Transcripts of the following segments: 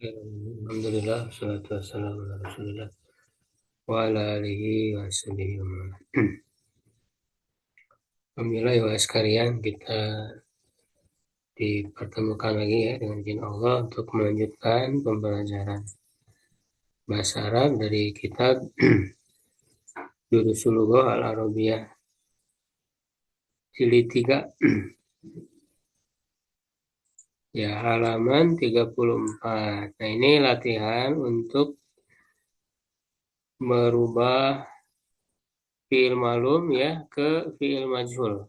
Alhamdulillah, salatu wassalamu ala Rasulillah wa ala alihi wa sahbihi wa man. Alhamdulillah ya sekalian, kita dipertemukan lagi ya dengan izin Allah untuk melanjutkan pembelajaran bahasa Arab dari kitab Durusul Lughah Al-Arabiyah jilid 3 ya halaman 34. Nah, ini latihan untuk merubah fi'il ma'lum ya ke fi'il majhul.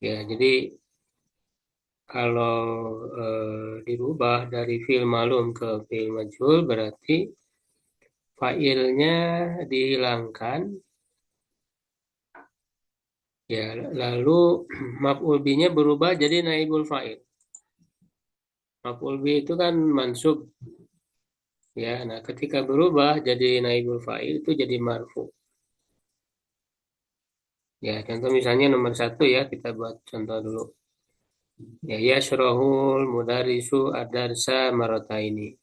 Ya, jadi kalau dirubah dari fi'il ma'lum ke fi'il majhul berarti fa'ilnya dihilangkan ya, lalu maf'ul bihi-nya berubah jadi naibul fa'il. Maf'ul bihi itu kan mansub ya. Nah, ketika berubah jadi naibul fa'il itu jadi marfu. Ya, contoh misalnya nomor 1 ya, kita buat contoh dulu. Ya, yashrahul mudarisu ad-darsa marataini.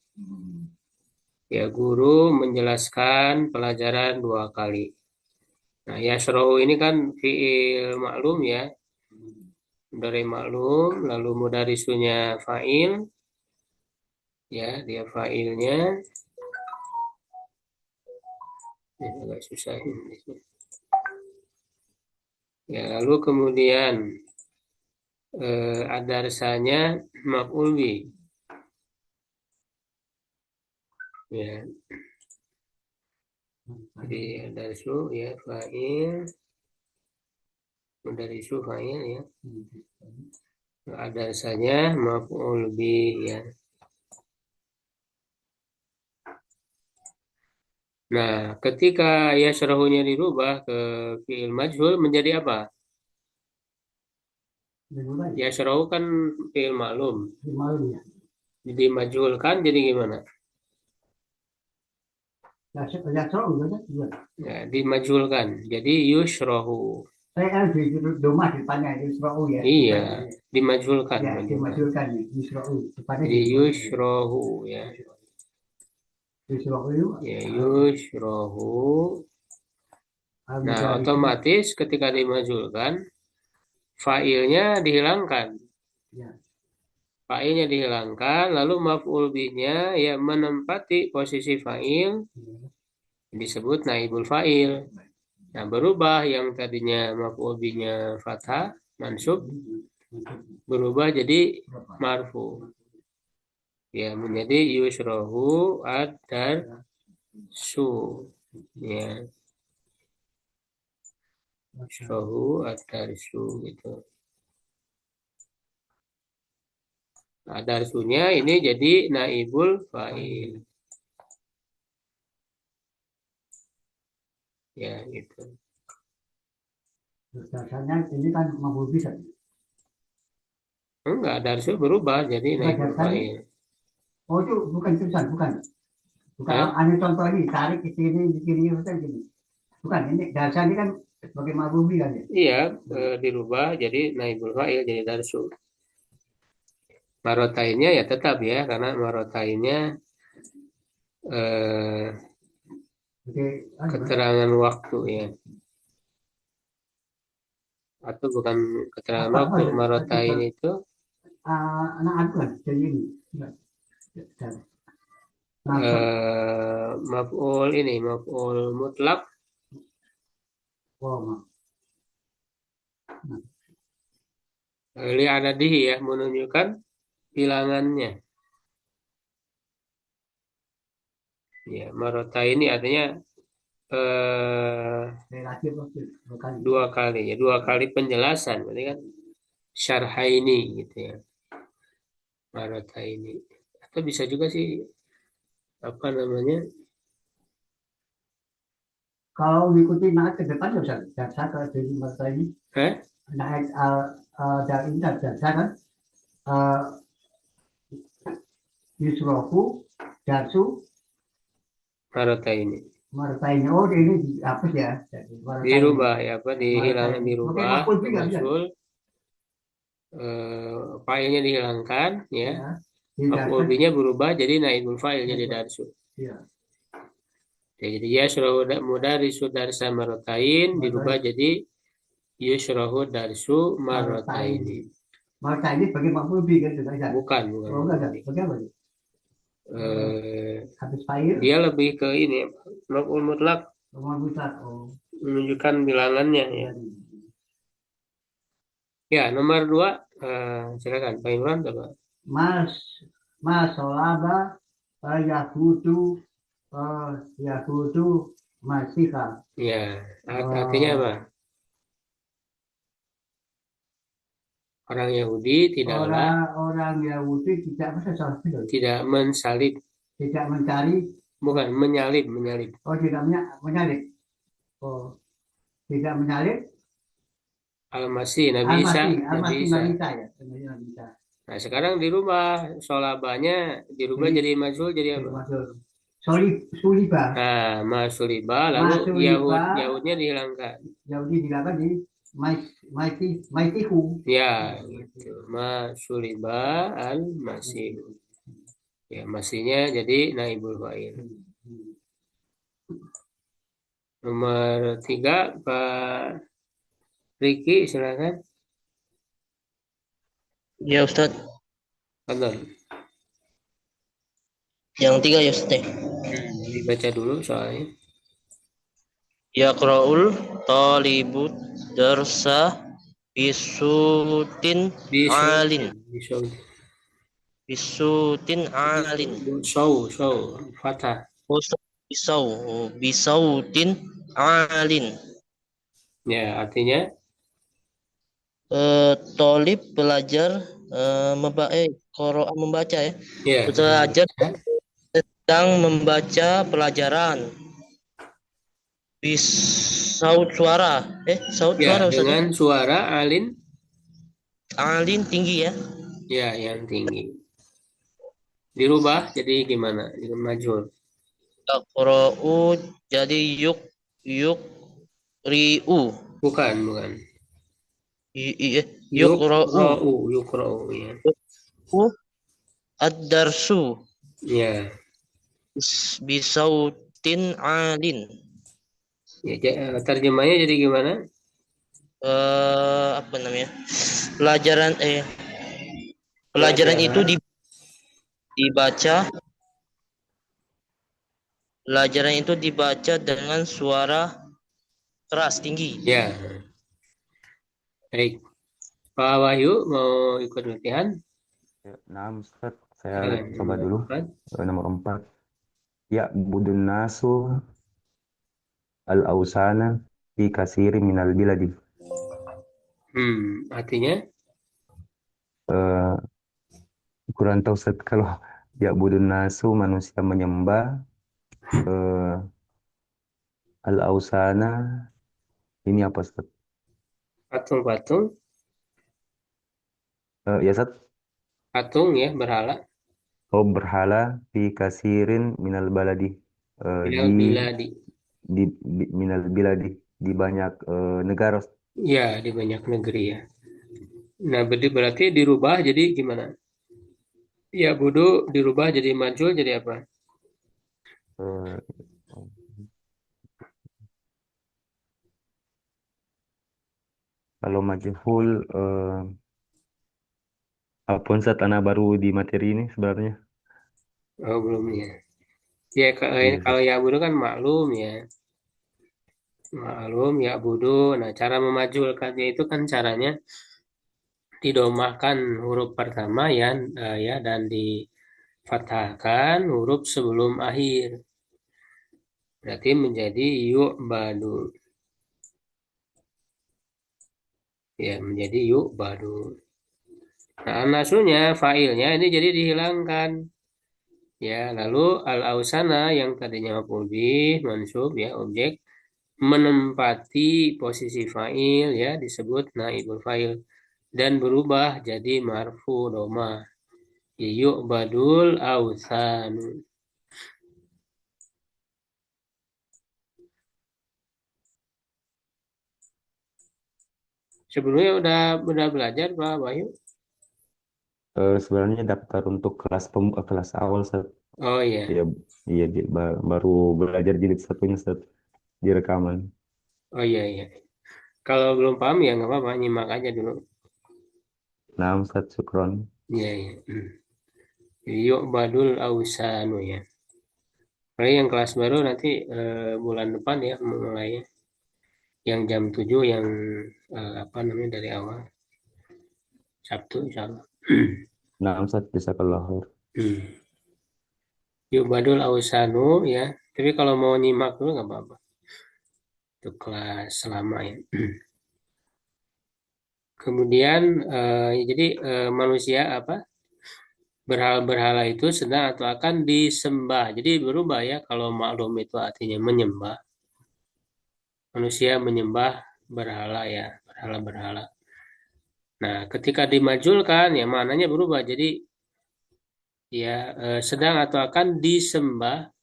Ya, guru menjelaskan pelajaran 2 kali. Nah, yashra'u ini kan fi'il maklum ya, dari maklum, lalu mudarisunya fa'il, ya dia fa'ilnya, ya, agak susah ini. Ya, lalu kemudian adarsanya maf'ul bi, ya, jadi adarsu ya fa'il, mudarisu fa'il ya, adarsanya maf'ul bi ya. Nah, ketika yasrahunya dirubah ke fi'il majhul menjadi apa? Yasrahu kan fi'il maklum. Dimajhulkan jadi gimana? Ya, dimajhulkan. Jadi yusrahu. Saya kan di rumah depannya Yusra'u ya. Iya, dimajhulkan. Ya, dimajulkan Yusra'u. Depannya Jadi yusrahu ya. Yusra'u. Ya, yusrahu. Nah, otomatis ketika dimajhulkan, fa'ilnya dihilangkan. Fa'ilnya dihilangkan, lalu maf'ul bihnya ya menempati posisi fa'il disebut naibul fa'il. Nah, berubah yang tadinya maf'ul bihnya fathah, mansub, berubah jadi marfu. Ya, menjadi yusrohu ad-dar su. Ya, yusrohu ad-dar su gitu. Nah, darsunya ini jadi naibul fa'il. Ya, gitu. Dasarnya ini kan mampu bisa. Enggak, darsu berubah jadi naibul fa'il. Oh itu bukan tulisan, bukan. Bukan Hah? ada contoh ini, tarik ke sini, di kiri, bukan gini. Bukan, ini dasarnya kan sebagai mampu kan ya. Iya, dirubah jadi naibul fa'il, jadi darsu. Marotainnya ya tetap ya, karena marotainnya eh, Oke, keterangan waktu ya. Atau bukan keterangan apa waktu, marotain ya? itu Anak aku kan, jadi ini. maf'ul ini, maf'ul mutlak. Oh, Li'adadihi ya, menunjukkan bilangannya. Ya, marotain ini artinya relatif bukan. 2 kali ya, 2 kali penjelasan. Berarti kan syarhaini gitu ya, marotaini. Atau bisa juga sih apa namanya? Kalau mengikuti naik ke depan ya bisa. Dan saya kalau jadi masa ini Hah? naik dari ini dan saya kan uh, Yusrofu, Darsu, Marotaini. Martainya. Oh ini dihapus ya. Jadi Martainya. Dirubah ya, apa dihilangkan, Martainya. Oke, dirubah makul ke juga bisa. majhul, filenya dihilangkan ya, Ya. Maf'ul Tidak. bihi-nya berubah jadi naibul fa'il jadi darsu. Ya. Jadi yasrahu mudarisu darsa marratain dirubah Martain. jadi yusrahu darsu Martain. marrataini. Martain ini bagi makhluk lebih kan tidak bisa. Bukan, bukan Oh enggak maf'ul ada. bihi. Bagaimana? Eh, Habis fire, dia lebih ke ini maf'ul mutlak rumah pusat. Oh, menunjukkan bilangannya ya. bulan. Ya, nomor dua, silakan Pak Imran coba. Mas, Mas Solaba, Yahudu, Yahudu, Masika. Ya, artinya apa? Eh, Orang Yahudi tidaklah orang Yahudi tidak masa salah itu. tidak mensalib, Tidak mencari, bukan menyalib. tidak menyalip. Oh, tidak menyalip. Al-Masih, Nabi Isa, Al-Masih, Nabi Al-Masih Isa. Nabi Isa ya. Nabi Isa. Nah, sekarang dirubah solabanya dirubah Jadi, jadi majhul jadi jadi apa? masuk. Suliba, Nah, masuliba lalu Masuliba, Yahudnya dihilangkan. Yahudi dilakukan di Maitihu. Ya, gitu. Masuliba al-Masih. Ya, masihnya jadi naibul fa'il. Nomor tiga, Pak Riki, silakan. Ya Ustaz, Tonton. yang tiga ya Ustaz. Dibaca dulu soalnya. Yaqra'ul talibut darsa bisutin alin. Bisau, Bisutin alin. bisau, fathah. Bisau, bisautin alin. Ya, artinya Tolib belajar membaca ya. ya, Belajar sedang membaca pelajaran. Saut suara. Saut ya suara Ustaz ya. dengan suara alin, Alin tinggi ya. ya yang tinggi. Dirubah jadi gimana? Jadi majhul. Yaqra'u jadi yuk riu. Bukan. Yuqra'u Yukra'u ya. u ad-darsu Ya, bisautin alin. ya terjemahnya jadi gimana? Apa namanya? Pelajaran pelajaran itu dibaca. Pelajaran itu dibaca dengan suara keras tinggi. Ya, baik. Pak Wahyu mau ikut latihan? Ya, nah, Ustaz, saya coba Nomor dulu. 4. Nomor 4. Ya, budun nasu al-ausana fi kasiri minal biladi. Artinya Eh, kurang tahu Ustaz kalau ya budun nasu manusia menyembah eh, al-ausana ini apa Ustaz? patung-patung, Ya Ustaz, patung ya berhala. oh berhala fi kasirin minal baladi. Minal biladi. Minal biladi di banyak negara. Ya, di banyak negeri ya. Nah, berarti dirubah jadi gimana? Ya, bodoh dirubah jadi majul jadi apa? Eh, Kalau majhul apapun Ustaz, anak baru di materi ini sebenarnya. Oh, belum ya. Ya, Iya kalau Ustaz. ya bodoh kan maklum ya. Maklum ya bodoh. Nah, cara memajulkannya itu kan caranya didomahkan huruf pertama ya, ya dan difathahkan huruf sebelum akhir. Berarti menjadi yu'badu. Ya, menjadi yu'badu. Nah, nasunya, fa'ilnya ini jadi dihilangkan. Ya, lalu al-ausana yang tadinya maf'ul bih, mansub ya, objek menempati posisi fa'il ya disebut naibul fa'il dan berubah jadi marfu doma. Ya, yu'badul ausanu. Sebelumnya udah belajar Pak Wahyu? sebenarnya daftar untuk kelas awal Ustaz. Oh iya. Ya, iya baru belajar jilid satunya Ustaz di rekaman. Oh iya iya. Kalau belum paham ya nggak apa-apa, nyimak aja dulu. Nah, Ustaz Syukron. Iya iya. Yuk badul ausanu ya. Paling yang kelas baru nanti bulan depan ya mulainya. Yang jam 7 yang apa namanya dari awal. Sabtu insya Allah. Nah, Ustaz jazakallah khair. Yuk badul ausanu ya. Tapi kalau mau nyimak dulu nggak apa-apa. Itu kelas selama ya. Kemudian jadi manusia apa berhala-berhala itu sedang atau akan disembah. Jadi berubah ya kalau maklum itu artinya menyembah. Manusia menyembah berhala ya, berhala-berhala. Nah, ketika dimajulkan ya maknanya berubah. Jadi ya sedang atau akan disembah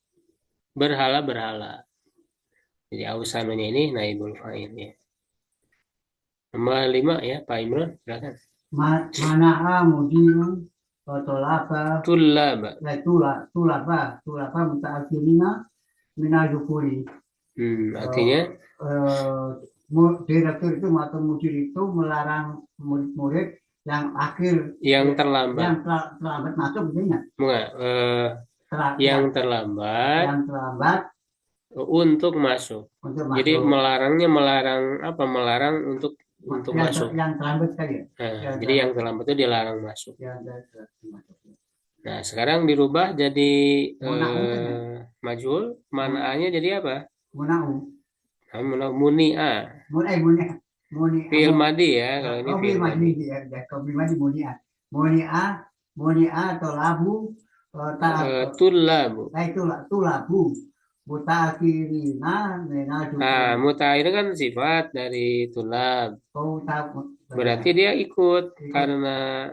berhala-berhala. Jadi ausanunya ini naibul fa'il ya. Nomor 5 ya, Pak Imran, silakan. Mana'a mudirun tolaba Tullaba. tulaba mutaakhirina minal dukuri. Artinya Direktur itu atau mudir itu melarang murid-murid yang akhir yang terlambat. yang terlambat masuk misalnya. Enggak, yang terlambat untuk masuk. Jadi melarangnya melarang apa? Melarang untuk masuk. Yang terlambat sekali. Nah, jadi yang terlambat itu dilarang masuk. Nah, sekarang dirubah jadi majhul, manaannya jadi apa? Muna'u. Muni'a. Fi'il madi ya, kalau ini fi'il madi. Muni'a atau labu Tullabu. Tulabu mutaakhirina menaju. Nah, mutaakhir kan sifat dari tulab. Berarti dia ikut karena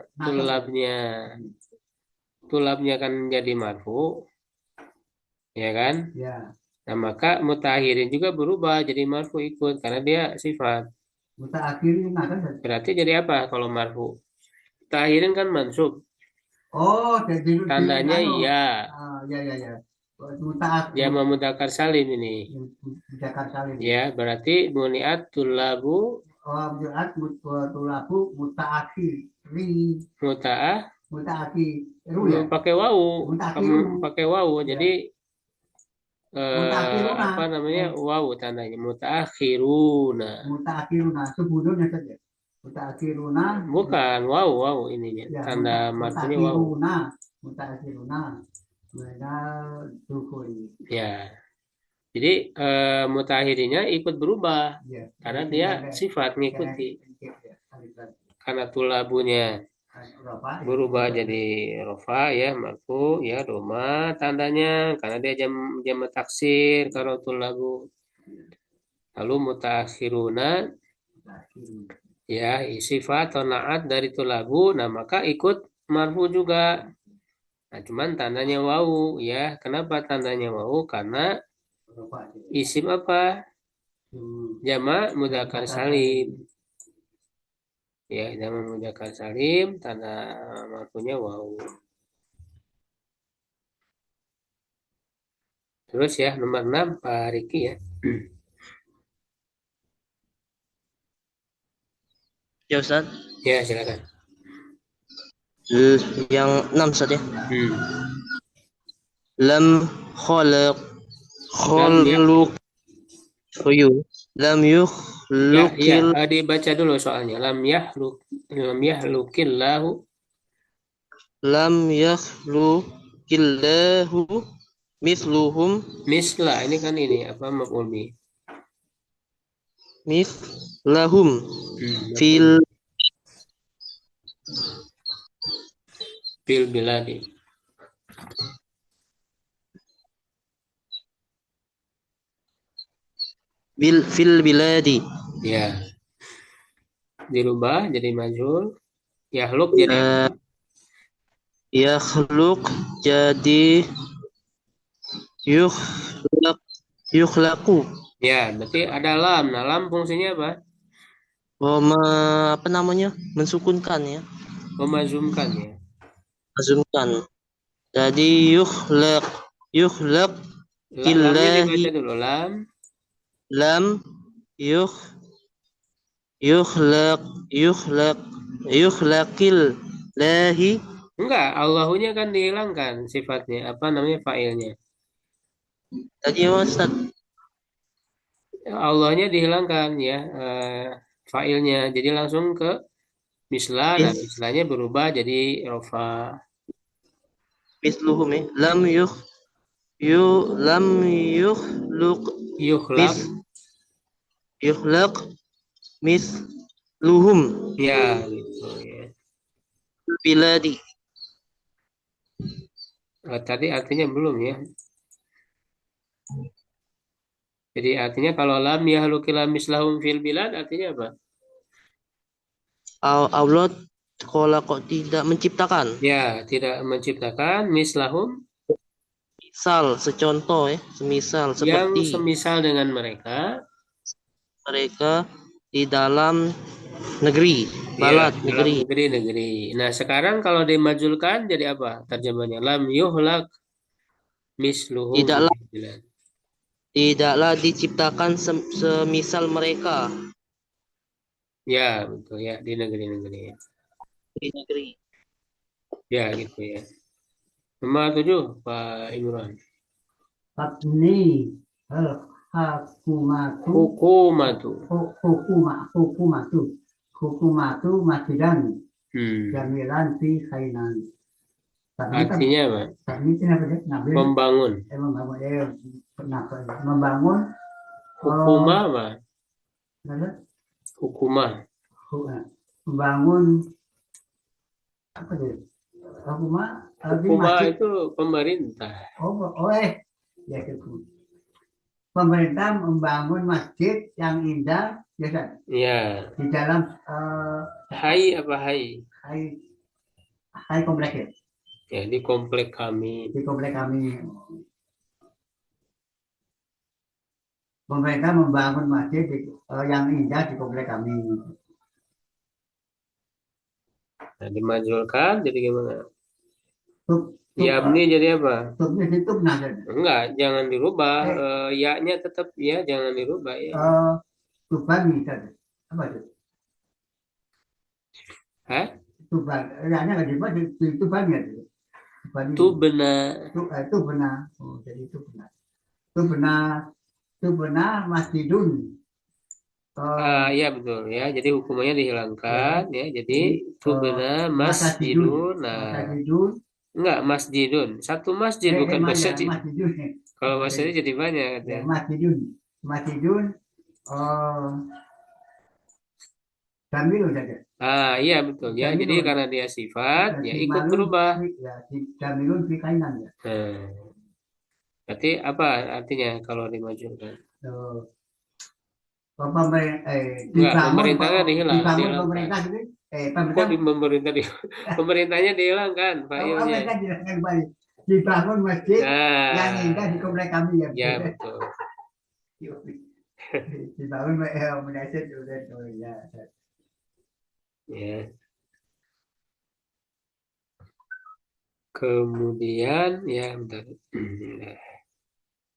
tulabnya kan jadi marfu, ya kan? Ya. Nah, maka mutakhirin juga berubah jadi marfu ikut karena dia sifat. Mutakhirin kan berarti jadi apa kalau marfu? Mutakhirin kan mansub. Oh, jadi tandanya iya. Ya. Ya memudzakkar salim ini. Mudzakkar salim. Ya, berarti muniat tulabu. Oh, muniat tulabu mutaakhiri. Mutaakhiru ya. Pakai wawu. Pakai wawu. Ya. Jadi apa namanya wawu tandanya mutaakhiruna sebelumnya saja mutaakhiruna bukan wawu ininya ya, tanda marfunya wawu mutaakhiruna ya. Jadi mutaakhirinya ikut berubah ya, karena dia sifat ngikuti karena tulabunya berubah jadi rofa ya marfu ya doma tandanya karena dia jam taksir kalau tulabu. Lalu mutaakhiruna ya sifat atau naat dari tulabu, nah maka ikut marfu juga. Nah cuman tandanya wawu ya. Kenapa tandanya wawu? Karena isim apa? Jama' mudzakkar salim. Ya, jama' mudzakkar salim, tanda marfunya wawu. Terus ya, nomor 6 Pak Riki ya. Ya Ustaz. Ya, silakan. Yang 6 Ustaz ya. Lam khalaq lam yukhlukil ya, dibaca dulu soalnya. Lam yahlukillahu misluhum. Misla ini kan ini apa maf'ul bi. Mislahum fil biladi. Fil biladi. Ya. Dirubah jadi majhul. Yahluk jadi yakhluk jadi yukhlaqu. Ya, berarti ada lam. Nah, lam fungsinya apa? Apa namanya? Mensukunkan ya. Memazumkan ya. azumkan. Jadi yukhlaq Lamnya illahi dibaca dulu. lam yukh yukhlaq yukhlaq yukhlaqil lahi. Enggak, Allahunya kan dihilangkan sifatnya. Apa namanya fa'ilnya? Tadi Ustaz, Allahnya dihilangkan ya, fa'ilnya. Jadi langsung ke misla. Nah, mis mislanya berubah jadi rofa. misluhum lam lam yukhluq mis Yukhlaq. yukhlaq misluhum Ya, gitu ya. biladi. Tadi artinya belum ya. Jadi artinya kalau lam yahlukila mislahum fil bilad artinya apa? Allah kalau kok tidak menciptakan. Ya, tidak menciptakan mislahum Misal, secontoh semisal yang seperti semisal dengan mereka. mereka di dalam negeri, Ya, balad dalam negeri. negeri-negeri. Nah, sekarang kalau dimajulkan jadi apa terjemahnya? Lam yuhlak misluhum Tidaklah fil bilad. tidaklah diciptakan semisal mereka Ya, betul ya, di negeri-negeri. di negeri. Ya, gitu ya. Nomor 7, Pak Imran. Fatni al hakumatu Hukumatu. hukumatu hukumatu masidan Hmm. jamilan fi khainan. Tadi kan Artinya apa? tadi itu apa sih? Nabil Membangun. membangun kenapa membangun Hukuma apa? ada Hukumah. membangun apa sih? Hukuma di Hukumah masjid. itu pemerintah. Ya itu. Pemerintah membangun masjid yang indah ya kan? Ya. Di dalam Hai apa hai? hai komplek ya. Ya, di komplek kami. Di komplek kami. Pemerintah membangun masjid yang indah di komplek kami. Nah, dimajulkan jadi gimana? Tub, Yabni jadi apa? tubnya itu benar. Enggak, jangan dirubah. Ya-nya tetap ya, jangan dirubah ya. Tubani tadi. Apa itu? Hah? Tuban. Ya-nya nggak dibuat di Tuban ya. Itu benar. Itu benar. Oh, jadi itu benar. Itu benar. Itu benar masjidun. Iya betul ya. Jadi hukumannya dihilangkan ya. Jadi itu benar masjidun. masjidun. Nah, Masjidun. enggak masjidun. Satu masjid bukan masjid. Masjidun. Kalau masjidnya jadi banyak Ya, katanya. masjidun. Masjidun. Jamil saja. Iya betul ya. Jadi Jamilun. karena dia sifat ya ikut Jimalun, berubah. ya, jamilun fi kainan ya. Berarti apa artinya kalau dimajukan? Enggak, pemerintahnya dibangun dihilangkan. pemerintah gitu. Kok Pemerintah pemerintahnya dihilangkan failnya? kan dilakukan kembali. Dibangun masjid yang indah di komplek kami ya. Ya betul. Dibangun masjid ya. Ya. Kemudian ya bentar.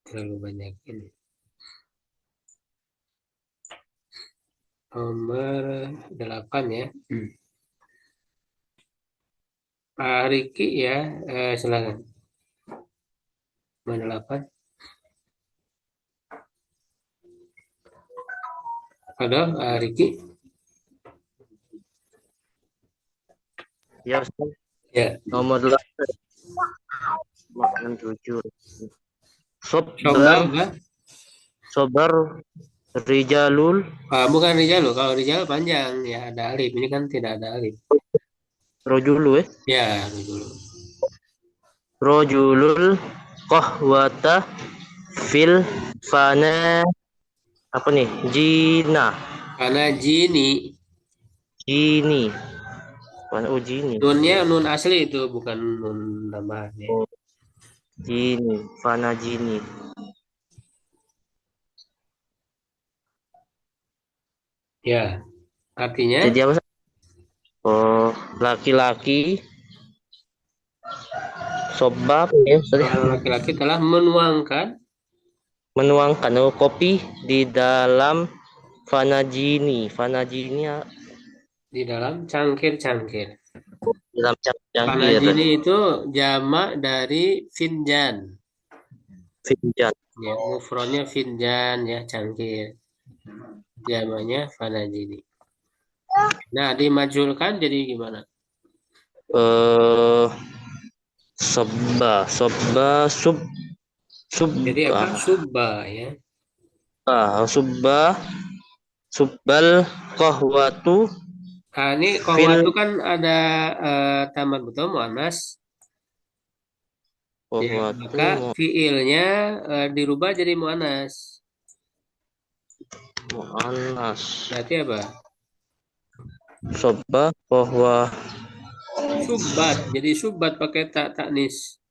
Terlalu banyak ini. Nomor 8 ya. Pak Riki ya, silakan. Nomor 8. Ada Pak Riki? Ya, Ustaz. Ya. Nomor 8. Makanan 7. Sobar rijalul. Bukan Rijal loh. Kalau Rijal panjang ya ada alif. Ini kan tidak ada alif. Rojulu Ya, dulu. Rojulul qahwata fil fana apa nih? Karena jini. Jini. Nunnya nun asli itu bukan nun tambahan ya. Oh, fana jini. Ya, artinya Jadi apa? Oh, laki-laki Sobba apa ya? Sorry. Seorang laki-laki telah menuangkan Menuangkan kopi di dalam fanajini. Fanajini di dalam cangkir-cangkir. dalam cangkir. Fanajini itu jamak dari finjan. Finjan. Ya, mufrodnya finjan ya, cangkir. Jamaknya fanajini. Nah, dimajulkan jadi gimana? Sobba Jadi apa? Subba ya. Subbal qahwatu Ini kohwatu kan ada tamat betul muannas. Ya, maka fiilnya dirubah jadi muannas. muannas. Berarti apa? Sobba qahwa. Subbat. Jadi subbat pakai taknis.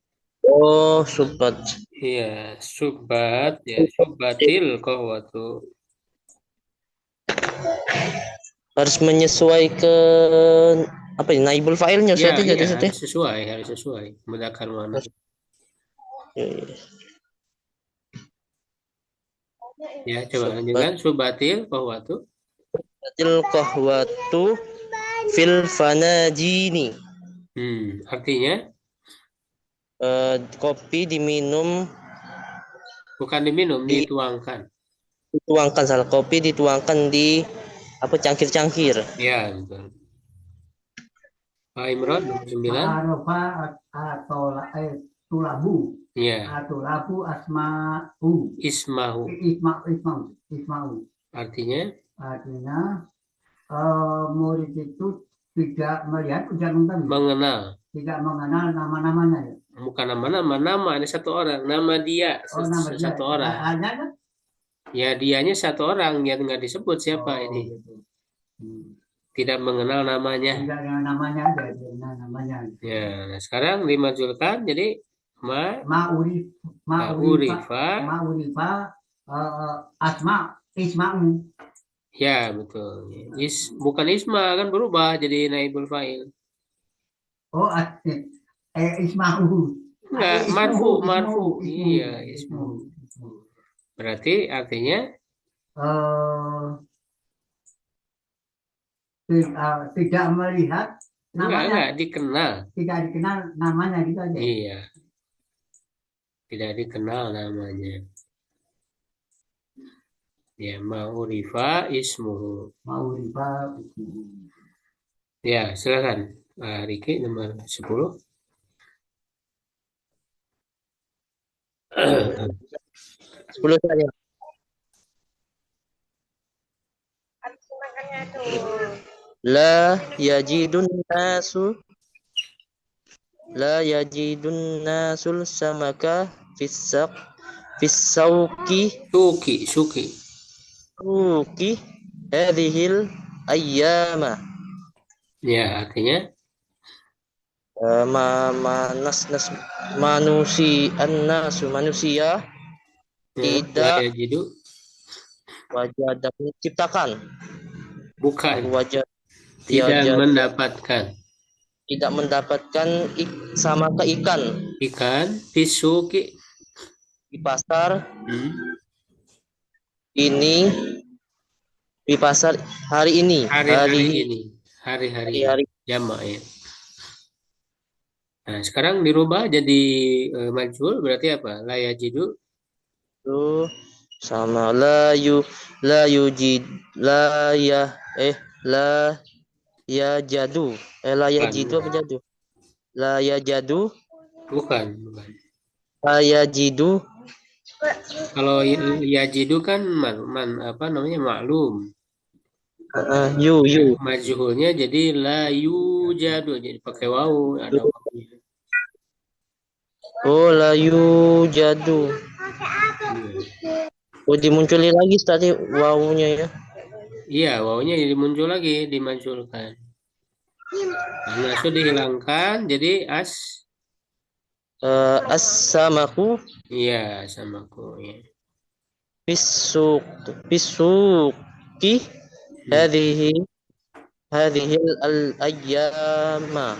Oh, subbat. Iya, subbat ya, subbatil kohwatu. Harus menyesuaikan apa ya, naibul fa'ilnya Ya, jadi harus sesuai. Mudzakkar muannas. Ya, coba lanjutkan. Subbatil kohwatu. Subbatil qahwatu fil fanajini. Artinya Kopi diminum, bukan diminum, dituangkan. Dituangkan, salah. Kopi dituangkan di apa, cangkir-cangkir. Ya, betul. Pak Imran nomor 9. Arofa atau tulabu. Ya. Atulabu asma'u. Ismahu. Isma'u. Artinya murid itu tidak melihat ucapan tadi. Mengenal. Tidak mengenal nama-namanya ya. Bukan nama-nama, nama ada satu orang, nama dia satu orang. Ada kan? Ya, dianya satu orang, yang nggak disebut siapa ini. Gitu. Tidak mengenal namanya. Tidak dengan namanya aja, dengan namanya. Ya, nah sekarang dimajulkan jadi ma'urifa asma isma'u. Ya, betul. Bukan isma, kan berubah jadi naibul fa'il. Oh, isma'u. Enggak, marfu. Iya, ismu. Berarti artinya tidak melihat namanya. Enggak dikenal. Tidak dikenal namanya gitu aja. Iya. Tidak dikenal namanya. Ya, ma'urifa ismuhu. Ma'urifa ismuhu. Ya, silakan. Riki nomor 10. 10 saja. La yajidun nasul samaka suki hadhil ayyama. Ya, artinya manusia tidak wajah menciptakan. Bukan. Wajah tidak mendapatkan sama ke ikan pisuki di pasar ini, di pasar hari ini, hari jamak ya. Nah, sekarang dirubah jadi majhul, berarti apa? La yajidu itu sama la yajid apa jadu la yajadu. Bukan. La yajidu. Kalau yajidu kan apa namanya, maklum. Majhulnya jadi la yujadu, jadi pakai wawu, ada wawunya. Oh, la yujadu. Oh, dimunculi lagi tadi wawunya ya. Iya, wawunya jadi muncul lagi, dimajhulkan. Nah, sudah dihilangkan jadi as-samaku. Iya, samaku ya. Bisuki hadhihi al-ayyama.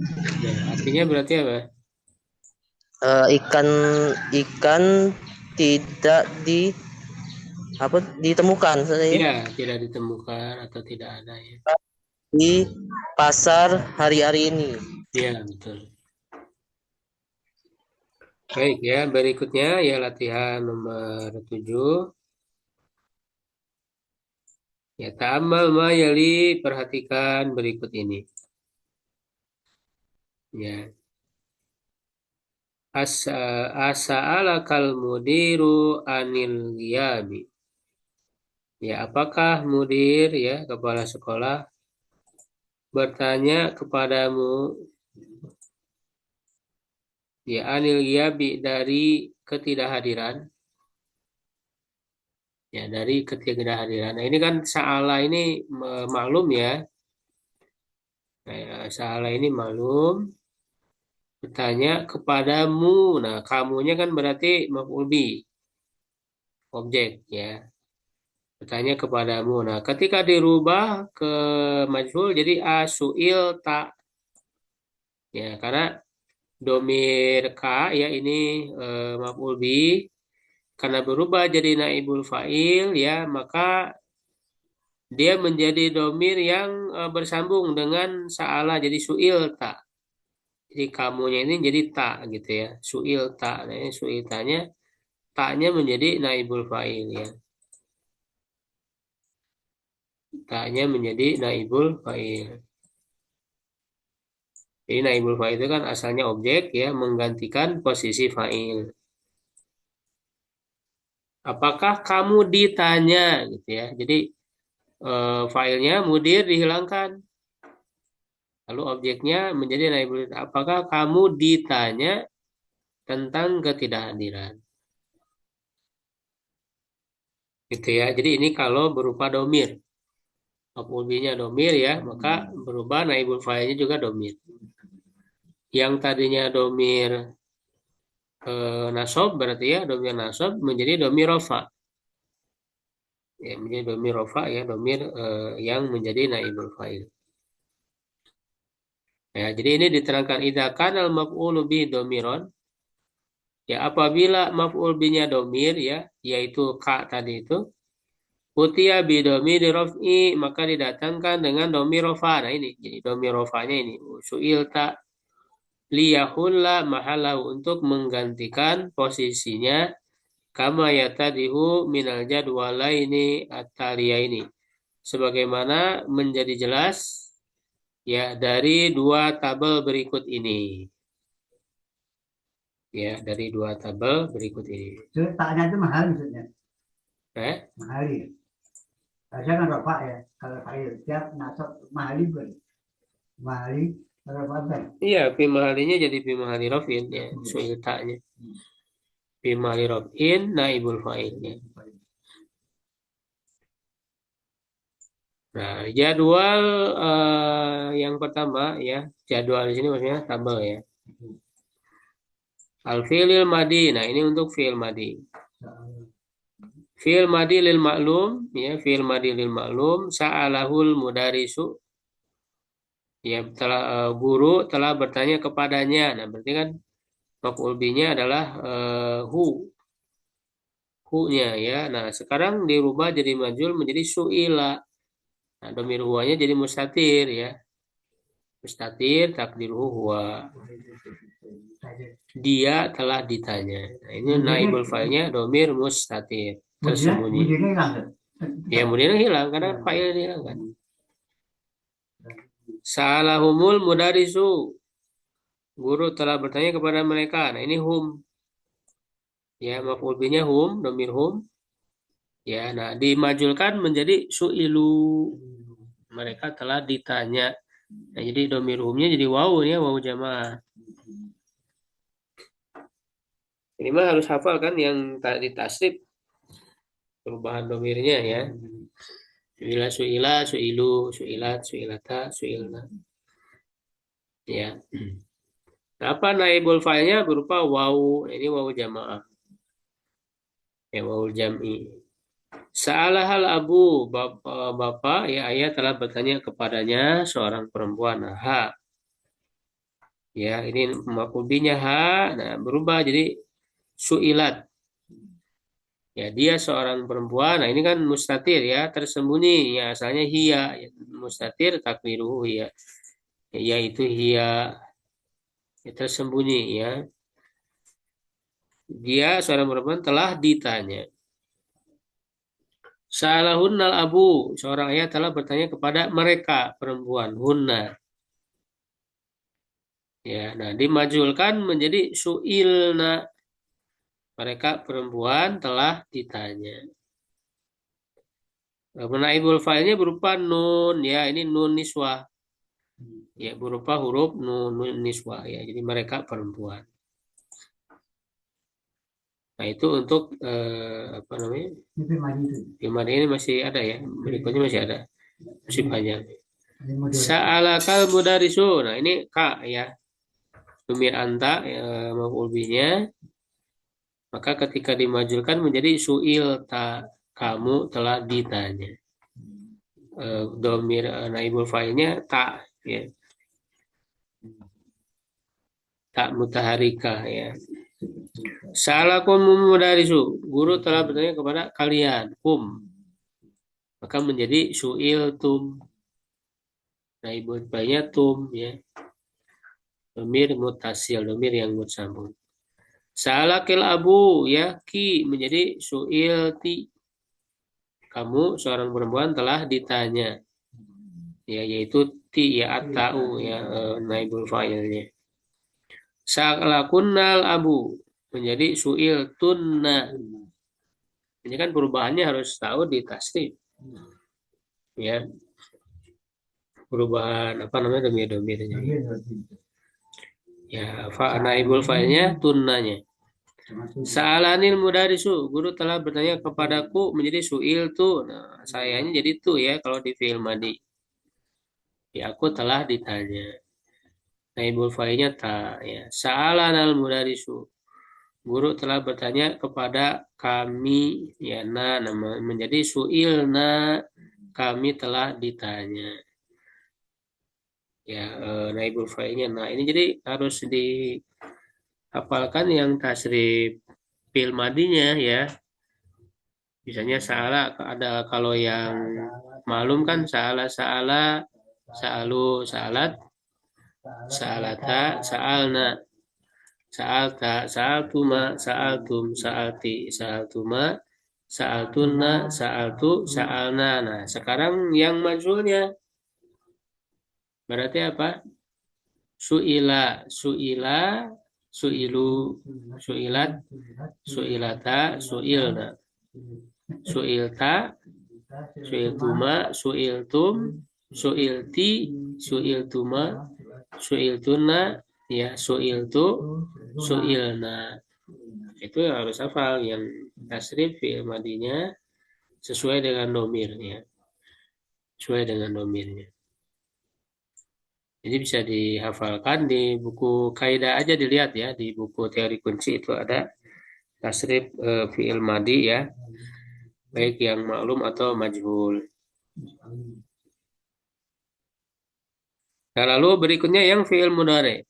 Nah, artinya berarti apa? Ikan ikan tidak ditemukan Ya, tidak ditemukan atau tidak ada ya. di pasar hari-hari ini. Ya, betul. Baik ya, berikutnya ya latihan nomor 7. Ya, ta'ammal ma yali, perhatikan berikut ini. Ya, asa'alakal mudiru anil ghiyabi. Ya, apakah mudir ya, kepala sekolah bertanya kepadamu ya anil ghiyabi, dari ketidakhadiran. Ya, dari ketidakhadiran. Nah, ini kan sa'ala ini maklum ya. Nah, ya, sa'ala ini maklum, bertanya kepadamu. Nah, kamunya kan berarti maf'ul bi, objek ya. Bertanya kepadamu. Nah, ketika dirubah ke majhul jadi asuil tak ya, karena domir ka ya ini maf'ul bi, karena berubah jadi naibul fa'il ya, maka dia menjadi domir yang bersambung dengan sa'ala jadi suil tak. Jadi kamunya ini jadi tak gitu ya. Suil tak. Nah, ini suil taknya, taknya menjadi naibul fa'il ya. Taknya menjadi naibul fa'il. Jadi naibul fa'il itu kan asalnya objek ya, menggantikan posisi fa'il. Apakah kamu ditanya gitu ya. Jadi fa'ilnya mudir dihilangkan. Lalu objeknya menjadi naibul. Apakah kamu ditanya tentang ketidakhadiran? Gitu ya. Jadi ini kalau berupa domir. Maf'ul bihi-nya domir ya, maka berubah naibul fa'ilnya juga domir. Yang tadinya domir nasob berarti ya, domir nasob menjadi domir rofa. Ya, menjadi domir rofa ya, domir yang menjadi naibul fa'il. Ya, jadi ini diterangkan idza kana al-maf'ulu bihi domiron. Ya, apabila maf'ul bihi-nya domir ya, yaitu ka tadi itu, utiya bi domir raf'i, maka didatangkan dengan domir rofa. Nah ini, jadi domir rofanya ini su'ilta liyahulla mahalahu, untuk menggantikan posisinya, kama yatadihu minal jadwalaini at-taliyaini, sebagaimana menjadi jelas ya dari dua tabel berikut ini. Ya, dari dua tabel berikut ini. Taknya itu mahal maksudnya. Eh? Mahali. Saya kan Rafa ya. Kalau fa'il tiap nasab mahali bukan. Mahali Rafa kan. Iya, fi mahalinya jadi fi mahali rafin ya, suil taknya. Fi mahali rafin naibul fa'ilnya. Nah, jadwal yang pertama ya, jadwal di sini maksudnya tabel ya. Al-fi'lil madi. Nah, ini untuk fi'il madi. Fi'il madi lil maklum ya, fi'il madi lil maklum, sa'alahul mudarisu. Ya, guru telah bertanya kepadanya. Nah, berarti kan maf'ul bihi-nya adalah hu-nya ya. Nah, sekarang dirubah jadi majul menjadi su'ila. Nah, domir huwanya jadi mustatir ya. Mustatir takdiruhu huwa. Dia telah ditanya. Nah, ini naibul fa'ilnya domir mustatir, tersembunyi. Mudine hilang. Ya, kemudian hilang karena fa'il hilang kan. Salahumul mudarisu. Guru telah bertanya kepada mereka. Nah, ini hum. Ya, maf'ul bihi-nya hum, domir hum. Ya, nah dimajulkan menjadi su'ilu. Mereka telah ditanya. Nah, jadi domir humnya jadi wawu ya, wawu jamaah. Ini mah harus hafal kan yang tadi tasrif, perubahan domirnya ya. Su'ila, su'ila, su'ilu, su'ilat, su'ilata, su'ilna. Ya. Nah, apa naibul fa'ilnya berupa wawu. Ini wawu jamaah. Ya, wawu jam'i. Sa'alahal abu, bapak ya, ayah telah bertanya kepadanya seorang perempuan. Ha. Ya, ini maf'ul bihi-nya ha, nah berubah jadi su'ilat. Ya, dia seorang perempuan. Nah, ini kan mustatir ya, tersembunyi. Ya, asalnya hiya. Ya, mustatir takdiruhu ya. Yaitu hiya, ya, tersembunyi ya. Dia seorang perempuan telah ditanya. Sa'alahunnal abu, seorang ayah telah bertanya kepada mereka perempuan, hunna. Ya, nah dimajulkan menjadi su'ilna. Mereka perempuan telah ditanya. Naibul fa'ilnya berupa nun, ya ini nun niswah. Ya, berupa huruf nun niswah ya. Jadi mereka perempuan. Nah, itu untuk apa namanya? Itu maju itu. Gimana ini masih ada ya? Berikutnya masih ada. Masih banyak. Ini model. Sa'alakal mudarisu. Nah, ini kak ya. Domir anta ya, maf'ul bihi-nya. Maka ketika dimajulkan menjadi su'il ta, kamu telah ditanya. Domir naibul fa'ilnya tak ya. Tak mutaharikah ya. Salakum mudarisu. Guru telah bertanya kepada kalian. Maka menjadi su'il tum. Naibul fa'ilnya tum ya. Domir mutasil, domir yang bersambung. Salakil abu ya ki menjadi su'il ti. Kamu seorang perempuan telah ditanya. Ya, yaitu ti ya atau ya naibul fa'ilnya. Salakunnal abu menjadi su'il tunna. Ini kan perubahannya harus tahu di tasrif. Ya, perubahan apa namanya domir-domirnya. Ya, naibul fa'ilnya tunnanya. Sa'alanil mudarisu, guru telah bertanya kepadaku menjadi su'il tu. Nah, sayanya jadi tu ya kalau di fi'il madi. Ya, aku telah ditanya. Naibul fa'ilnya ta ya. Sa'alanal mudarisu. Guru telah bertanya kepada kami ya nama menjadi su'ilna, kami telah ditanya. Ya, naibul fa'ilnya. Nah, ini jadi harus dihafalkan yang tasrif fi'il madinya ya. Misalnya salah ada kalau yang malum kan salah sa'alu sa'alat sa'alata sa'alna sa'alta sa'altuma sa'altum sa'alti sa'altuma sa'altunna sa'altu sa'alna. Nah, sekarang yang majhulnya berarti apa? Su'ila, su'ila, su'ilu, su'ilat, su'ilata, su'ilna, su'ilta, su'iltuma, su'iltum, su'ilti, su'iltuma, su'iltuna, ya su'iltu, su'ilna. Itu harus hafal yang tasrif fi'il madinya sesuai dengan domirnya. Sesuai dengan domirnya. Jadi bisa dihafalkan di buku kaidah aja dilihat ya, di buku teori kunci itu ada tasrif fi'il madi ya, baik yang maklum atau majhul. Nah, lalu berikutnya yang fi'il mudhari.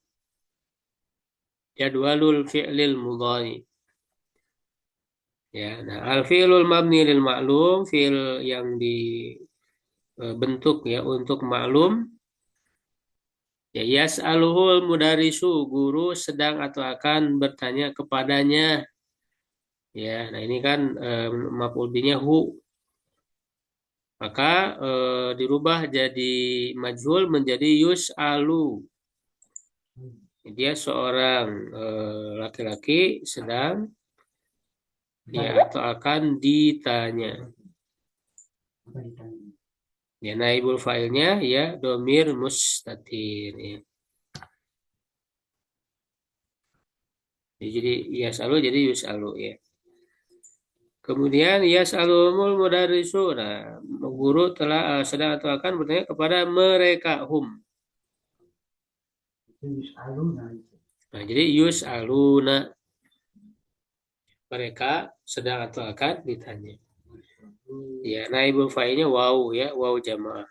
Jadwalul fi'lil mudhari. Ya, nah al-fi'lul mabni lil ma'lum, fi'il yang dibentuk ya untuk maklum. Ya, yas'aluhul mudarisu, guru sedang atau akan bertanya kepadanya. Ya, nah ini kan maf'ul bihi-nya hu. Maka dirubah jadi majhul menjadi yus'alu. Dia seorang laki-laki sedang ya atau akan ditanya. Ya, naibul fa'ilnya ya domir mustatir ya. Jadi yas'alu jadi yus'alu ya. Kemudian yas'alumul mudarrisu. Nah, guru telah sedang atau akan bertanya kepada mereka hum. Nah, jadi yus'aluna. Mereka sedang atau akan ditanya. Ya, naibul fa'ilnya waw ya, waw jamaah.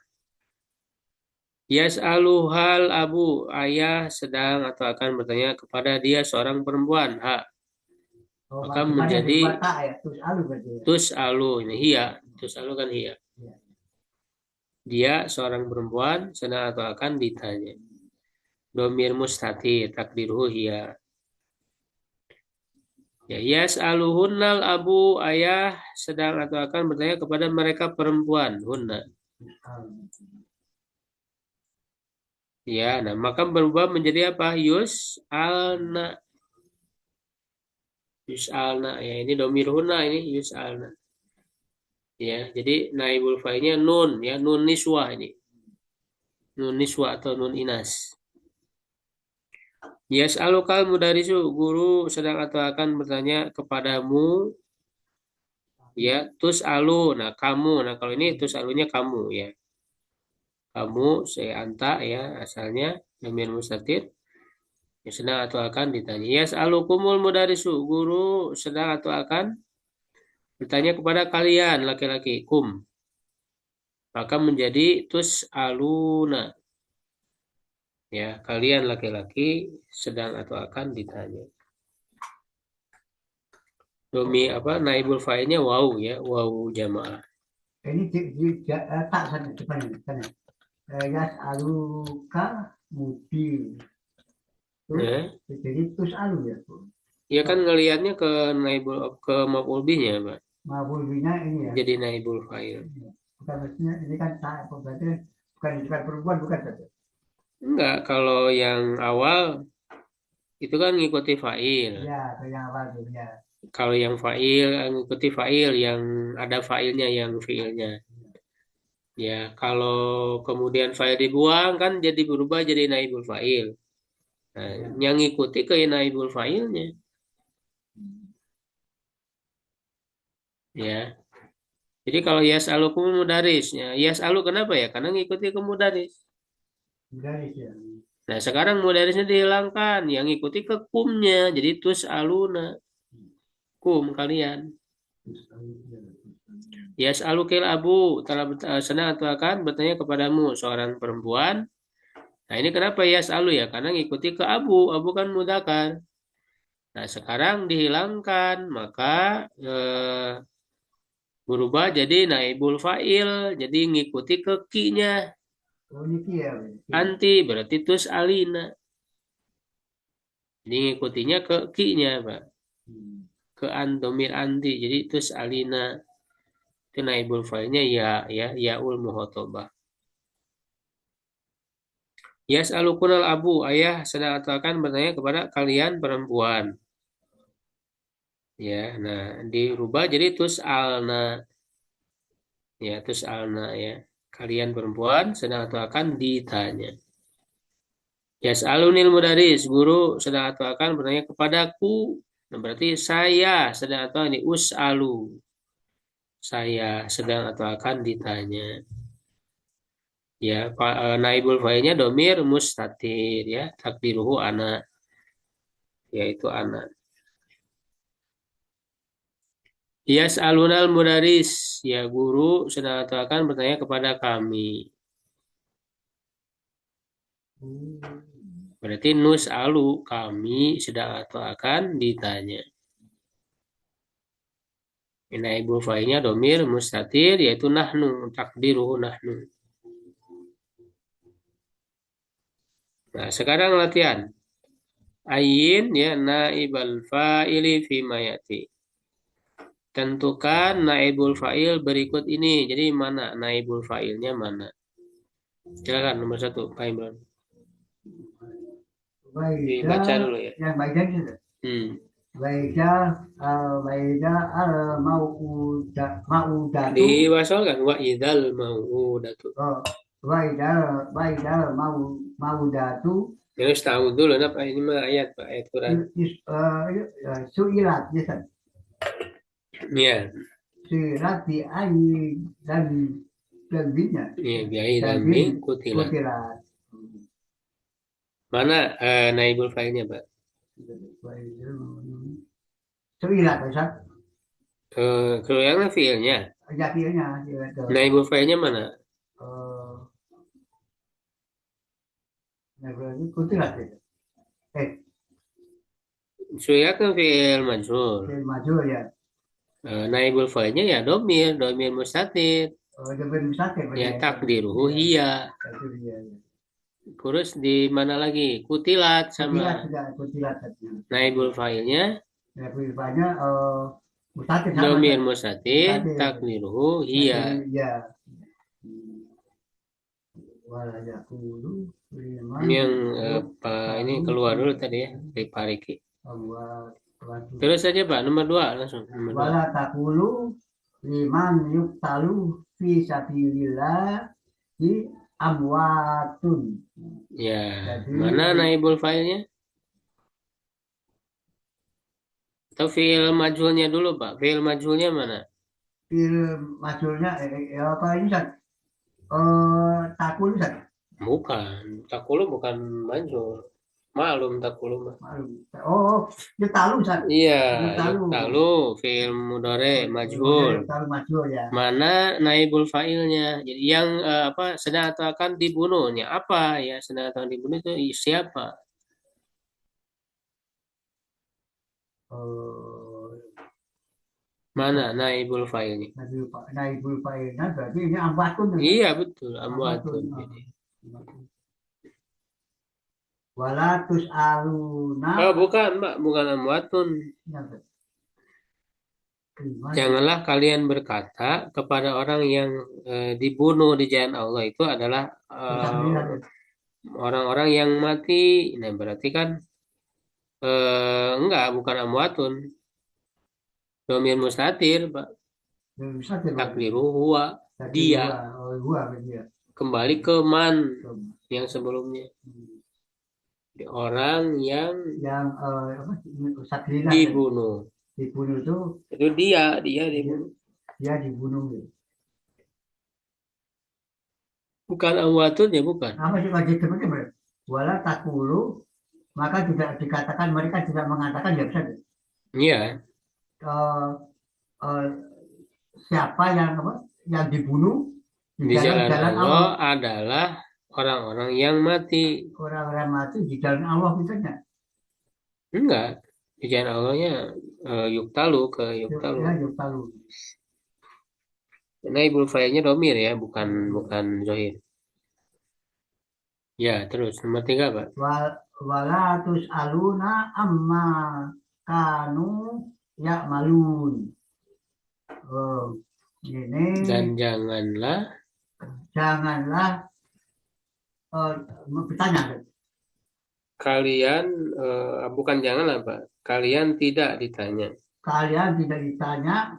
Yas'aluhal abu, ayah sedang atau akan bertanya kepada dia seorang perempuan. Ha, Oh, maka cuman yang menjadi dibuat tak ya, terus alu berarti ya. tus'alu. Ini hiya, tus'alu kan hiya. Ya. Dia seorang perempuan sedang atau akan ditanya. Domir mustatir, takdiruhu hiya. Ya, yas'aluhunnal abu, ayah sedang atau akan bertanya kepada mereka perempuan. Hunna. Ya, nah maka berubah menjadi apa? Yus'alna. Ya, ini domir hunna, ini yus'alna. Ya, jadi naibul fa'ilnya nun, ya, nun niswah ini. Nun niswah atau nun inas. Yas'alukal mudarisu, guru sedang atau akan bertanya kepadamu, ya, tus'alu. Nah, kamu. Nah, kalau ini tus'alunya kamu, ya. Kamu, saya anta, ya, asalnya domir mustatir. Ya, sedang atau akan ditanya. Yas'alukumul mudarisu, guru sedang atau akan bertanya kepada kalian laki-laki, kum. Maka menjadi tus'aluna. Ya, kalian laki-laki sedang atau akan ditanya. Domi apa? Naibul fa'ilnya waw, ya, waw jamaah. Ini tak sana depannya sana. Yas aluka mudi. Terus Ya, jadi terus alu ya. ya kan ngelihatnya ke naibul ke maf'ul bihnya, Pak. Mabul bina ini ya. Jadi naibul fa'il. Bukan maksudnya ini kan tak apa berarti bukan perempuan bukan saja. Enggak, kalau yang awal itu kan ngikuti fa'il. Ya, ke yang awal tuh ya. Kalau yang fa'il ngikuti fa'il yang ada fa'ilnya yang fi'ilnya. Ya, kalau kemudian fa'il dibuang kan jadi berubah jadi naibul fa'il. Nah, Ya. yang ngikuti ke naibul fa'ilnya. Ya. Jadi kalau yas'alukum mudarisnya, yas'alu kenapa ya? Karena ngikuti ke mudaris. Dari ya. Nah, sekarang mudarisnya dihilangkan, yang ngikuti ke kumnya. Jadi tus'aluna, kum kalian. Yas'alukil abu, telah senang atau akan bertanya kepadamu seorang perempuan. Nah, ini kenapa yas'alu ya? Karena ngikuti ke abu kan mudzakkar. Nah, sekarang dihilangkan, maka berubah jadi naibul fa'il, jadi ngikuti ke ki-nya. Oh ini ya. Anti berarti tus alina. Jadi ngikutinya ke ki-nya, Pak. Ke andomir anti. Jadi tus alina. Itu naibul fa'ilnya ya yaul muhotobah. Yas'alukunal abu, ayah sedang atau akan bertanya kepada kalian perempuan. Ya, nah dirubah jadi tus alna. Ya, tus alna ya. Kalian perempuan sedang atau akan ditanya. Yas'alunil mudaris, guru sedang atau akan bertanya kepadaku. Nah, berarti saya sedang atau ini us'alu. Saya sedang atau akan ditanya. Ya, naibul fa'ilnya domir mustatir ya, takdiruhu ana, yaitu ana. Yas'alunal mudaris, ya guru sedang atau akan bertanya kepada kami. Berarti nus'alu, kami sedang atau akan ditanya. Naibul fa'ilnya domir mustatir yaitu nahnu, takdiruhu nahnu. Nah, sekarang latihan. Ayin ya naibal fa'ili fi mayati. Tentukan naibul fa'il berikut ini. Jadi mana naibul fa'ilnya mana? Silakan nomor 1, Pak Imran. Dibaca dulu ya. Yang baiknya gitu. Baida Baida al maudatu Diwasalkan wa idzal mau'udatu. Baida maudatu Terus tahu dulu apa ini mah ayat Pak, ayat Quran. Suilat ya kan. Iya. Suilat di ayi dan binya. Iya, biayi dan min kutilat. Mana naibul fa'ilnya, Pak? Suilat Ustaz. Kalau yang fiilnya. Ya fiilnya. Naibul fa'ilnya mana? Nah, berarti kutilat itu. Suya kan fi'il majhul. Fi'il maju ya. Naibul fa'ilnya ya domir mustatir. Udah bermusafir Ya berarti. takdiruhu Iya, hiya. itu dia. Ya. Terus di mana lagi? Kutilat sama Kutilat sudah kutilat tadi. naibul fa'ilnya Ya, filipanya musafir sama. domir mustatir, Mustatir. takdiruhu hiya. Ya. Wala yakulu liman Ini yang Pak ini keluar dulu tadi ya dari Pak Riki. Terus saja Pak, nomor 2 langsung. Nomor 2. Wala takulu liman yuktalu fi sabilillah di amwatun. Ya, Jadi, mana naibul fa'ilnya? Atau fi'il majhulnya dulu Pak. Fi'il majhulnya mana? film majulnya apa ini San? Takulu San? Bukan. Takulu bukan majhul. Malum takulu mah. Oh, yuktalu San. Iya, Yuktalu. yuktalu fi'il mudhari majhul. Yuktalu majul ya. Mana naibul fa'ilnya? Jadi yang sedang atau akan dibunuhnya apa ya? Sedang atau akan dibunuh itu siapa? Mana naibul fa'ilnya? Naibul fa'ilnya berarti ini amwatun. Iya betul, amwatun. Jadi. Wala tus'aluna. Oh bukan Mbak, bukan amwatun. Janganlah kalian berkata kepada orang yang dibunuh di jalan Allah itu adalah orang-orang yang mati. Nah berarti kan enggak, bukan amwatun. Domir mustatir, Pak. Takdiru huwa, dia. Kembali ke man yang sebelumnya. Di orang yang dibunuh. Dibunuh itu dia dibunuh. Dia dibunuh. Bukan amwatun ya bukan. Apa sih wajib teman-teman? Wala takulu, maka tidak dikatakan, mereka tidak mengatakan ya bisa. Iya. Siapa yang dibunuh di jalan Allah adalah orang-orang yang mati. Orang-orang mati di jalan Allah misalnya? Enggak, di jalan Allahnya yuktalu ke yuktalu. Ya, yuktalu. Naibul fa'ilnya domir ya, bukan zohir. Ya, terus nomor 3 Pak. Wala tus'aluna amma kanu ya'malun. Ini. Dan janganlah bertanya. Kalian bukan janganlah Pak. Kalian tidak ditanya. Kalian tidak ditanya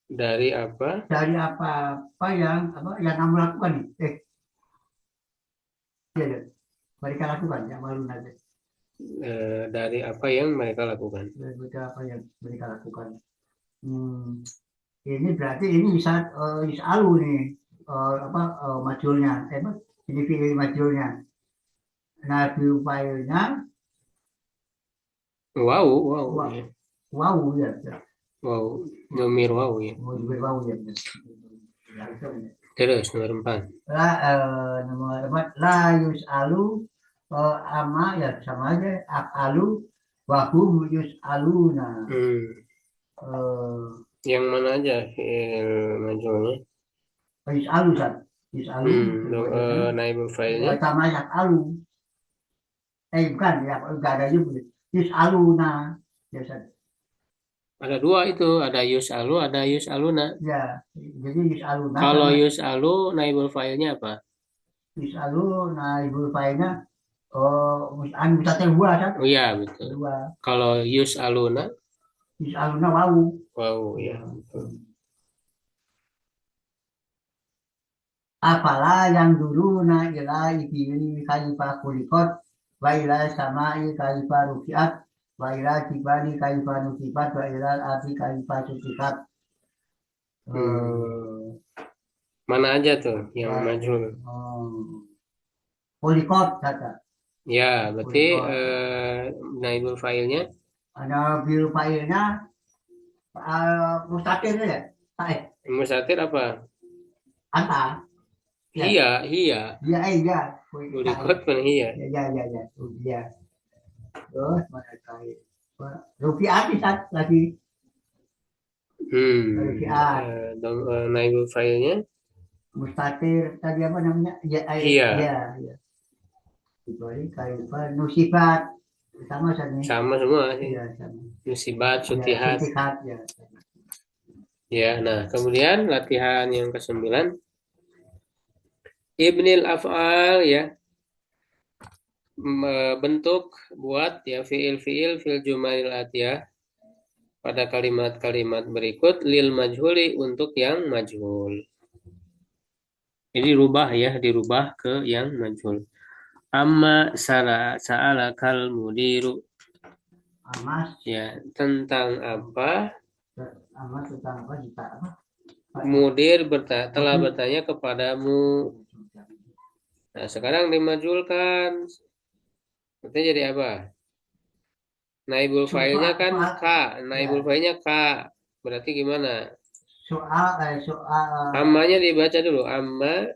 dari apa? Dari apa yang kamu lakukan nih? Ya, mereka lakukan yang malu nanti. Dari apa yang mereka lakukan? Dari apa yang mereka lakukan. Ini berarti ini bisa alu nih majulnya, ini pilih majulnya. Nah, filenya wow ya. Wow, domir wow ya. Wow ya. Terus nomor 4. Nomor 4 la yus'alu ama ya sama aja afalu wa hum yus'aluna. Yang mana aja majulnya? Yus'alu San. Yus'alu. Naibul fa'ilnya sama yas'alu. Bukan ya, enggak ada yus'aluna. Ya San. Ada 2 itu, ada yus'alu, ada yus'aluna. Ya, jadi yus'aluna. Kalau yus'alu naibul fa'ilnya apa? Yus'alu naibul fa'ilnya mustatir huwa San. Oh iya betul. Kalau yus'aluna wow ya. Apalah yang dulu ila ibili kaifa khuliqat wa ila samai kaifa rufi'at wa ila jibali kaifa nusibat wa ila ardi kaifa susikat. Mana aja tuh yang majhul? Khuliqat kata. Ya, berarti naibul fa'ilnya? Naibul fa'ilnya mustatir ya? Mustatir apa? Anta. Ya, Iya. ya, ya. Kulikot pun iya. Ya. Ya. Terus mereka rupiah bisa lagi rupiah Naibul fa'ilnya mustatir tadi apa namanya? Ya, iya. ya. Kecuali kayak nusibat sama saja. Sama semua sih. Iya, sama. Musibat, Ya, sutihat. sutihat ya. Ya, nah kemudian latihan yang ke-9. Ibnil af'al ya. Bentuk buat ya fiil fil jumalil atiyah pada kalimat-kalimat berikut lil majhuli untuk yang majhul. Jadi dirubah ke yang majhul. Amma sa'ala kal mudiru. Amas, Ya, tentang apa? amas tentang apa kita apa? Mudir telah bertanya kepadamu. Nah, sekarang dimajulkan. Berarti jadi apa? Naibul fa'ilnya kan K. Naibul fa'ilnya K. Berarti gimana? Soal Ammanya dibaca dulu. amma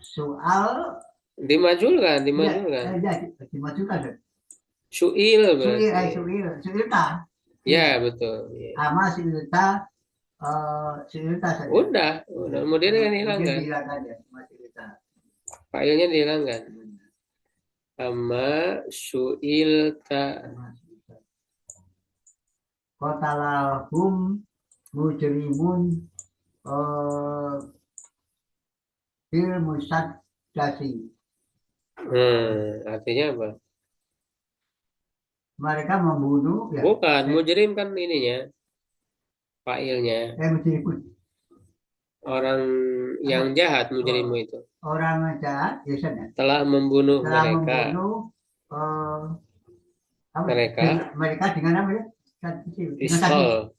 soal Dimajulkan. ya dimajukan deh. Su'il berarti. Suil kan? Ya, betul. Ya. Amma suilta suilta saja. Udah. Kemudian kan hilangkan. Fa'ilnya dihilangkan. Amma su'ilta. Qatalahum mujrimun fil musaddasi. Artinya apa? Mereka membunuh ya. Bukan, mujrim kan ininya, fa'ilnya. Mujrimun. Orang yang jahat mujrimu itu. Orang jahat biasanya Telah membunuh telah mereka. membunuh mereka dengan apa ya? Pistol.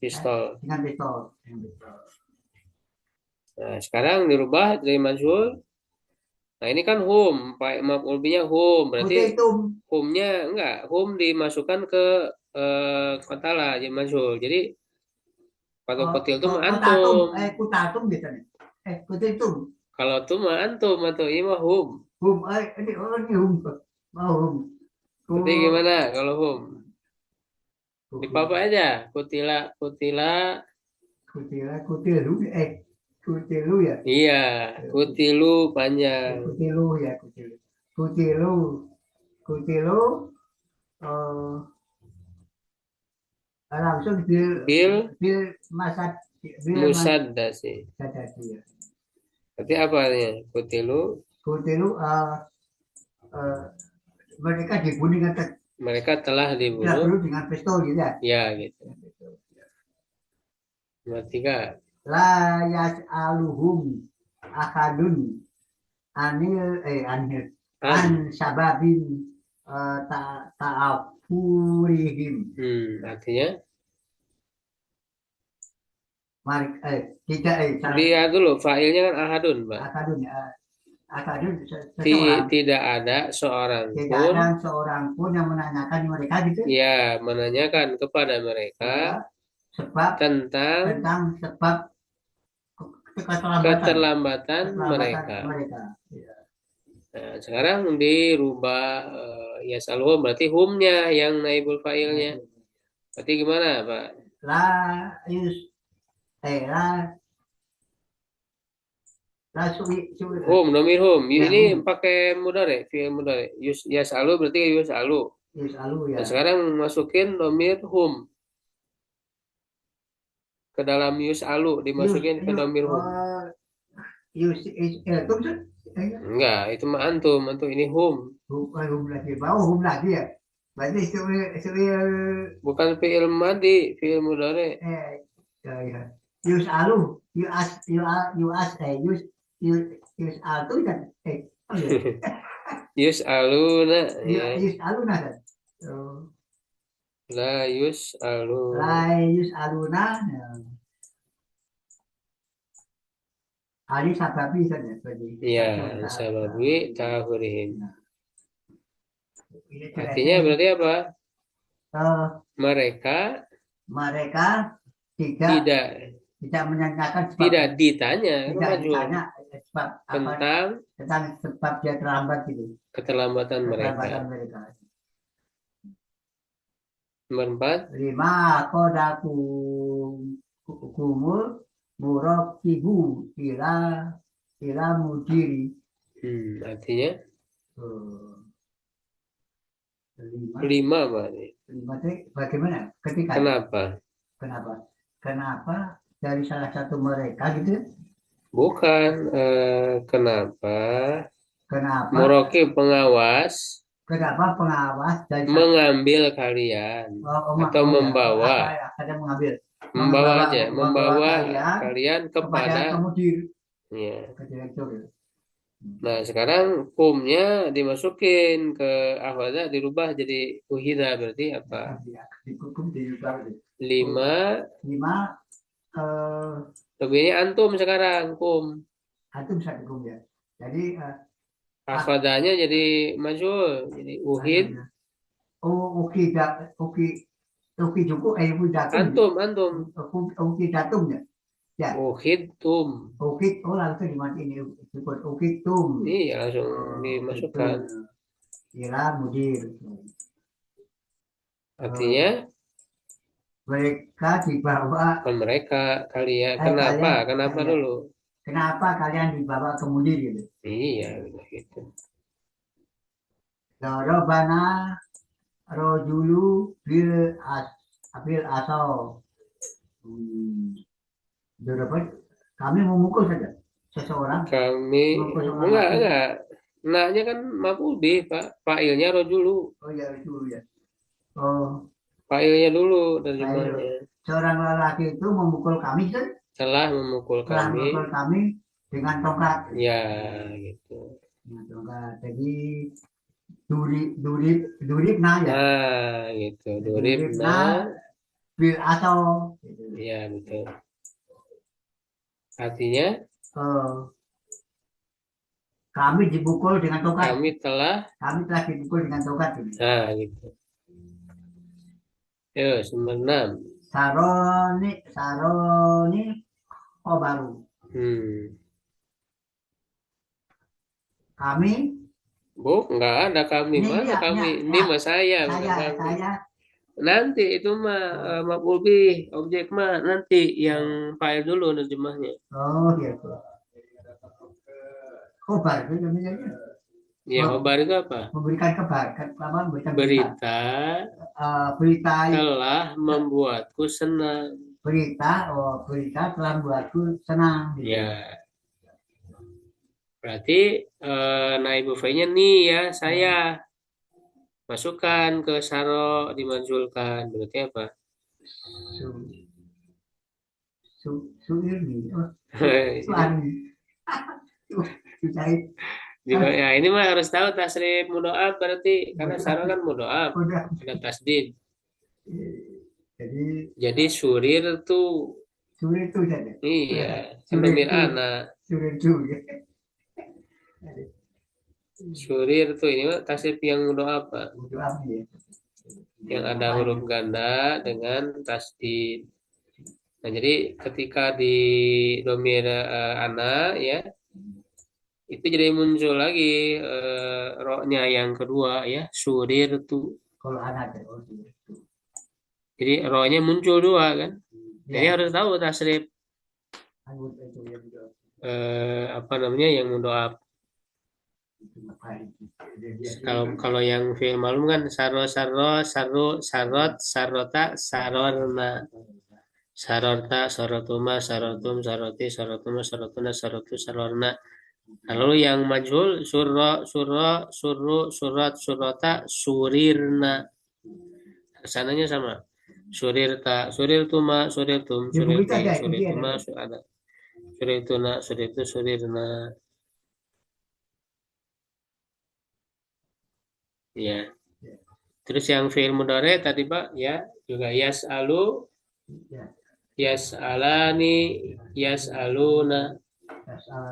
Dengan pistol. Nah, sekarang dirubah dari majhul. Nah, ini kan hum, maf'ul bihi hum. Berarti humnya enggak, hum dimasukkan ke qatala jadi majhul. Jadi kalau kotil itu mah antum. Kutatum biasanya. Kutitum. Kalau tuh mah antum atau ini mah hum. Ini hum. Hum. Berarti gimana kalau hum? Di papa aja. Kutilu ya. Iya, kutilu panjang. Kutilu langsung bil musaddasi. Berarti apa artinya? Kutilu mereka dibunuh dengan mereka telah dibunuh dengan pistol gitu ya. Ya, gitu. Berarti kan La yas'aluhum akadun an sababin ta'afurihim. Artinya tidak dia dulu fa'ilnya kan ahadun, Pak. Akadun tidak ada seorang pun yang menanyakan mereka gitu. Ya, menanyakan kepada mereka tentang sebab keterlambatan mereka. Nah, sekarang dirubah yasalhum berarti humnya yang naibul fa'ilnya. Berarti gimana, Pak? Hum, domir hum. Ini pakai mudhari, fi'il mudhari. Yasalu berarti yusalu. Ya. Nah, sekarang masukin domir hum ke dalam yusalu, dimasukin ke domir hum. Enggak, itu mah antum ini hum. Hum lagi ya. Berarti bukan fi'il madi, fi'il mudhari. Yusalu, yusalu kan. Yus'aluna ya. Yus'aluna kan. La yus'aluna. La yus'aluna. Ali sababi kan ya. Iya, sababi ta'khurihim. Artinya berarti apa? Mereka tidak Tidak menanyakan sebab, Tidak ditanya, tidak majhul. ditanya sebab apa, Tentang sebab dia terlambat gitu, keterlambatan mereka. keterlambatan mereka. Nomor 4. 5 kodaku kumul murakibu ila mudiri. Artinya Oh, 5 berarti. 5 itu bagaimana? Ketika Kenapa? Kenapa dari salah satu mereka gitu? Bukan kenapa Kenapa? Muraqib pengawas Kenapa pengawas dari mengambil kalian atau membawa ada mengambil membawa kalian kalian kepada kemudir ya. ke direktur. Nah, sekarang kumnya dimasukin ke ahwaza dirubah jadi uhida berarti apa? Dihukum dirubah. 5 eh, lebihnya antum sekarang kum. antum bisa dihukum ya. Jadi Ahwazanya jadi majhul, jadi uhid. uki cukup datum. Uki datum ya. Ya. Uhid tum. Ukit, langsung dimatiin ini disebut ukit tum. Iya, langsung dimasukkan. Ila mudir. Artinya Mereka dibawa. mereka kalian. Kenapa? Kenapa dulu? Kenapa kalian dibawa ke mudir gitu? Iya, gitu. Dorobana rojulu bil asal. Doroban, kami memukul saja seseorang. Kami enggak. Nahnya kan maf'ul bih, Pak. Fa'ilnya rojulu. Oh ya, itu ya. Oh, Fa'ilnya dulu terjemahnya. seorang lelaki itu memukul kami kan? Telah memukul kami dengan tongkat. Ya, gitu. Dengan tongkat. Jadi durib nah ya. Nah, gitu. Durib nah bil atau. Ya, betul. Artinya kami dipukul dengan tongkat. Kami telah dipukul dengan tongkat. Nah, gitu. Yo, nomor 6. Saroni baru. Kami enggak ada kami. Mana kami? Ini mah saya. Nanti itu mah maf'ul bih, objek mah nanti yang fa'il dulu terjemahnya. Oh, gitu. Khobar itu namanya. Ya, khobar itu apa? Memberikan kabar, berita telah membuatku senang. Berita telah membuatku senang. Gitu. Ya. Berarti naibu fa'ilnya nih ya, saya. Masukkan ke saro dimanjulkan. Berarti apa? Suirni. Juga ya ini mah harus tahu tasrif mudhoaf berarti karena saro kan mudhoaf ada tasdid. Jadi surir tuh. Surir tuh saja. Iya, sambil anak. Surir tuh. Surir tuh ini mah tasrif yang mudhoaf Pak. Yang ada huruf ganda dengan tasdid. Nah, jadi ketika di domir ana ya itu jadi muncul lagi roknya yang kedua ya surir tuh. Kalau ana jadi roknya muncul dua kan. Jadi harus tahu tasrif apa namanya yang mudhoaf. Kalau yang fi'il ma'lum kan saru sarot sarota sarorna sarorta sarotuma sarotum saroti sarotuma sarotuna sarotu sarorna. Lalu yang majhul surro surru surat surota surirna. Kesananya sama. Surirta surirtuma surirtum surirti surirtuma ada surirtuna surirtu surirna. Ya. Terus yang fi'il mudhari tadi Pak ya juga yas'alu, yas'alani, yas'aluna,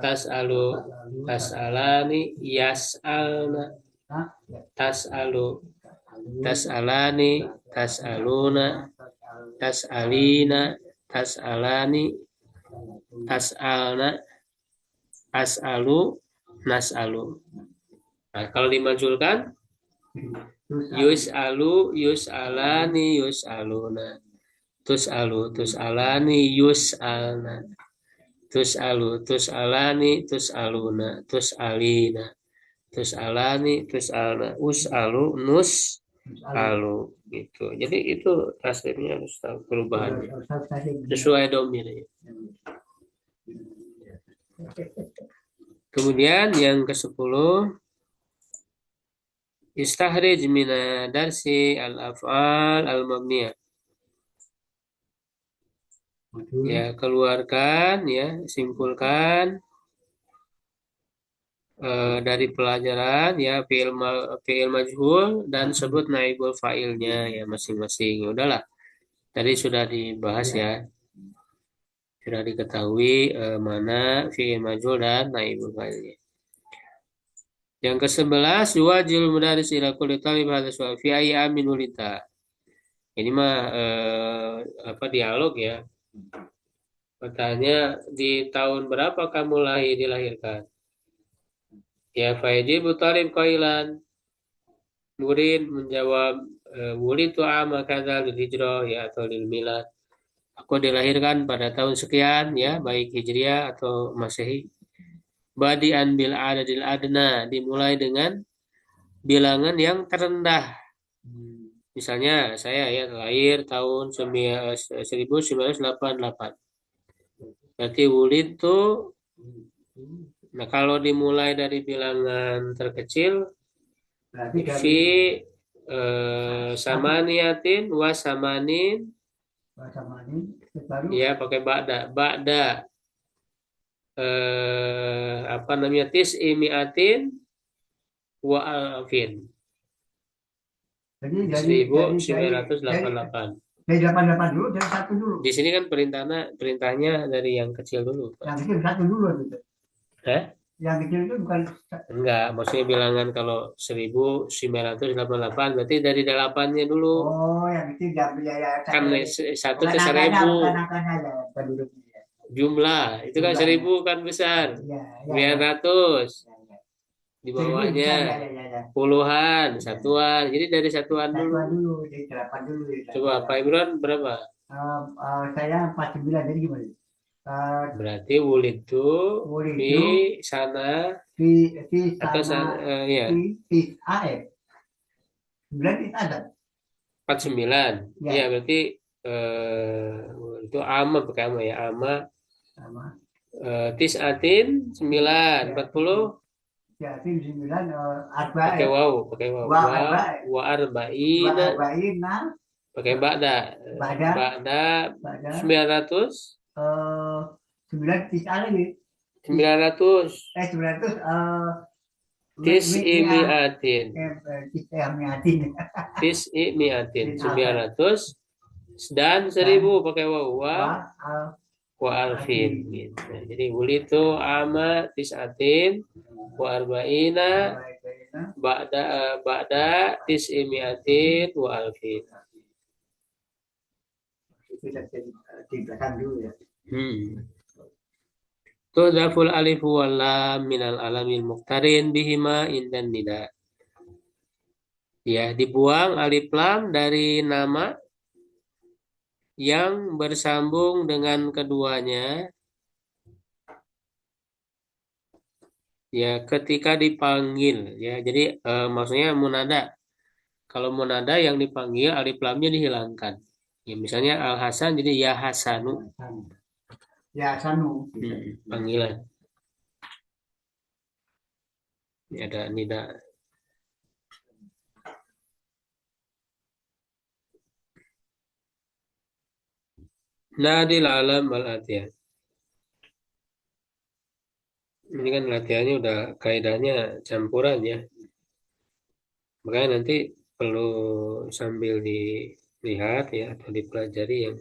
tas'alu, tas'alani, yas'alna, tas'alu, tas'alani, tas'aluna, tas'alina, tas'alani, tas'alna, as'alu, nas'alu. Nah, kalau dimajulkan yus'alu, yus'alani, yus'aluna. Tus'alu, tus'alani, yus'alna. Tus'alu, tus'alani, tus'aluna, tus'alina. Tus'alani, tus'alna. Us'alu, nus'alu. Gitu. Jadi itu tasrifnya harus tahu perubahannya. Sesuai domir. Kemudian yang ke-10, istahrij mina darsi al-af'al al-mabniyah. Ya, keluarkan ya, simpulkan dari pelajaran ya fi'il majhul dan sebut naibul fa'ilnya ya masing-masing. Ya udahlah. Tadi sudah dibahas ya. Sudah diketahui mana fi'il majhul dan naibul fa'ilnya. Yang ke-11, wajil mudaris ila kulli talib hadza su'al fi ayyi amin ulita. Ini mah dialog ya. Bertanya, di tahun berapa kamu dilahirkan? Ya, fayajibu talib qailan. Murid menjawab, wulidu ama kadza lil hijrah ya atau lil milad. Aku dilahirkan pada tahun sekian ya, baik hijriah atau masehi. Badian bil adadil adna, dimulai dengan bilangan yang terendah. Misalnya saya ya lahir tahun 1988. Berarti wulid itu, nah kalau dimulai dari bilangan terkecil, fi samaniatin wasamanin, ya pakai ba'da tis'imiatin wa alfin. 1988. Dari 88 dulu, dari 1 dulu. Di sini kan perintahnya dari yang kecil dulu. Yang kecil 1 dulu gitu. Yang kecil itu bukan. Enggak, maksudnya bilangan kalau 1988 berarti dari 8-nya dulu. Oh, yang kecil ya. Kan 1 ke 1000. Jumlah, itu kan 1000 kan besar. 900. Di bawahnya puluhan, satuan. Jadi dari satuan dulu. Jadi 8 dulu. Coba Pak Imran berapa? Saya 49, jadi gimana? Berarti wulid itu di sana atau sana ya. Di AF. 9 ada. 49. Iya, berarti itu ama pakai ama ya, ama. Tis'atin 9, 40. Ya, 9 pakai waw. Wa arba'ina. Pakai ba'da. 900. 9 tis'al lagi. 900. 900 tis'imiatin. Tis'imiatin. 900 dan 1000 pakai waw. Wa alfin gitu. Jadi wuli itu ama tis'atin wa arba'ina ba'da tis'imiatin wa alfin. Di belakang dulu ya. Tudhaful alif wal lam minal alamil muqtarin bihima indan nida. Ya, dibuang alif lam dari nama yang bersambung dengan keduanya ya ketika dipanggil ya. Jadi maksudnya munada. Kalau munada yang dipanggil alif lamnya dihilangkan. Ya misalnya Al Hasan jadi ya Hasanu. Ya Hasanu. Panggilan. Ini ada nida. Nadil alam al-atiyah. Ini kan latihannya udah kaidahnya campuran ya. Makanya nanti perlu sambil dilihat ya atau dipelajari yang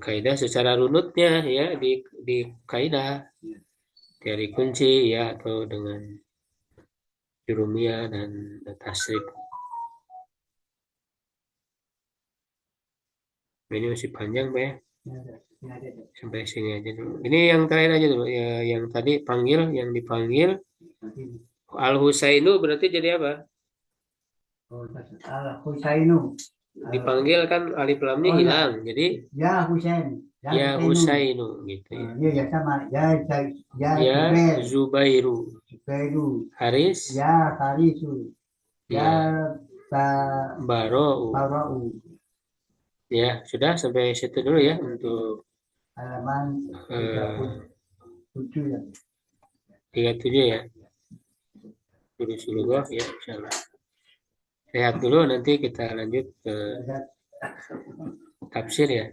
kaidah secara runutnya ya di kaidah dari kunci ya atau dengan jurumiyah dan tasrif. Ini masih panjang Pak ya. Sampai sini aja dulu. Ini yang terakhir aja dulu. Ya, yang tadi panggil, yang dipanggil. Al-Husainu berarti jadi apa? Husainu. Dipanggil kan alif lamnya Oh, ya. hilang. Jadi Ya Husain. ya Husainu gitu ya. Iya ya sama. Ya Ya Zubair. Zubairu. Zubairu. Haris. Ya Harisu. Ya Ya Barou. Barau. Ya sudah sampai situ dulu ya untuk Halaman eh, 37 ya. 37 ya. Dulu ya insyaallah. Sehat dulu nanti kita lanjut ke tafsir ya.